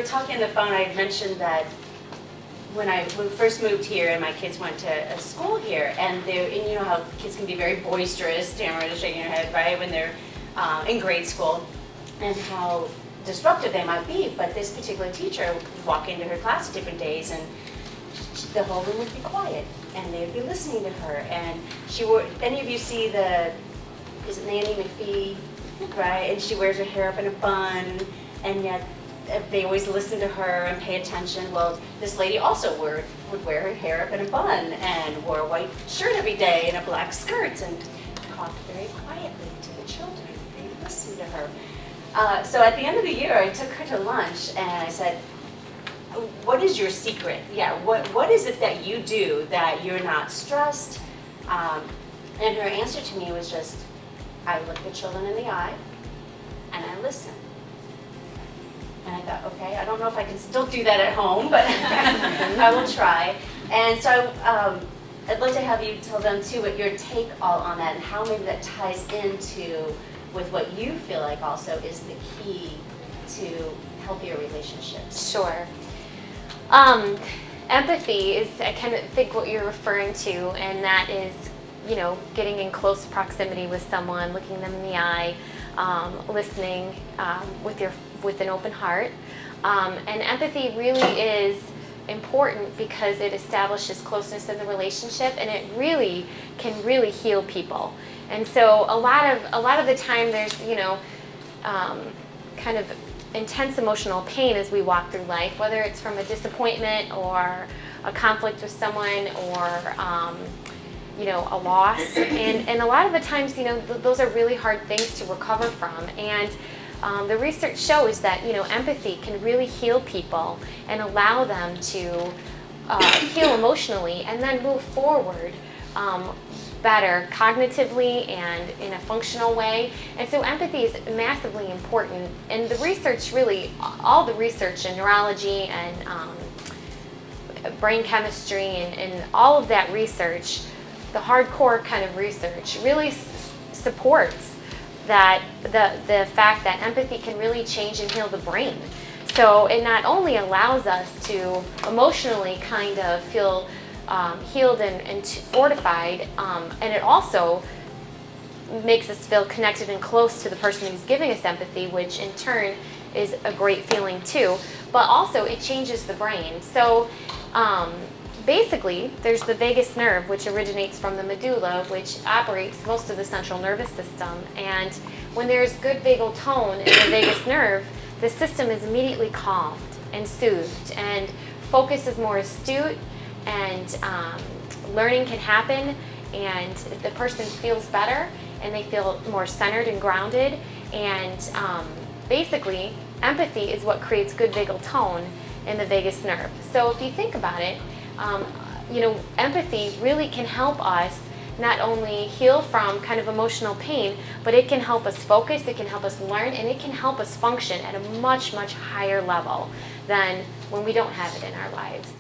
talking on the phone, I had mentioned that when I first moved here and my kids went to a school here, and you know how kids can be very boisterous, Tamara shaking her head, right, when they're in grade school, and how disruptive they might be. But this particular teacher would walk into her class at different days, and the whole room would be quiet, and they would be listening to her. And she wore, any of you see is it Nanny McPhee, right? And she wears her hair up in a bun, and yet they always listen to her and pay attention. Well, this lady also would wear her hair up in a bun and wore a white shirt every day and a black skirt and talked very quietly to the children. They listened to her. So at the end of the year, I took her to lunch and I said, what is your secret? Yeah, what is it that you do that you're not stressed? And her answer to me was just, I look the children in the eye and I listen. And I thought, okay, I don't know if I can still do that at home, but I will try. And so I'd like to have you tell them too what your take all on that and how maybe that ties into with what you feel like also is the key to healthier relationships. Sure. Empathy is, I kind of think what you're referring to, and that is, you know, getting in close proximity with someone, looking them in the eye, listening with an open heart. And empathy really is important because it establishes closeness in the relationship, and it really can heal people. And so a lot of the time there's, you know, kind of intense emotional pain as we walk through life, whether it's from a disappointment or a conflict with someone or you know, a loss. And a lot of the times, you know, those are really hard things to recover from. And the research shows that, you know, empathy can really heal people and allow them to heal emotionally and then move forward better cognitively and in a functional way. And so empathy is massively important. And the research really, all the research in neurology and brain chemistry and all of that research, the hardcore kind of research really supports that the fact that empathy can really change and heal the brain. So it not only allows us to emotionally kind of feel healed and fortified, and it also makes us feel connected and close to the person who's giving us empathy, which in turn is a great feeling too, but also it changes the brain. So basically, there's the vagus nerve, which originates from the medulla, which operates most of the central nervous system. And when there's good vagal tone in the vagus nerve, the system is immediately calmed and soothed, and focus is more astute, and learning can happen, and the person feels better, and they feel more centered and grounded. And basically, empathy is what creates good vagal tone in the vagus nerve. So if you think about it, you know, empathy really can help us not only heal from kind of emotional pain, but it can help us focus, it can help us learn, and it can help us function at a much, much higher level than when we don't have it in our lives.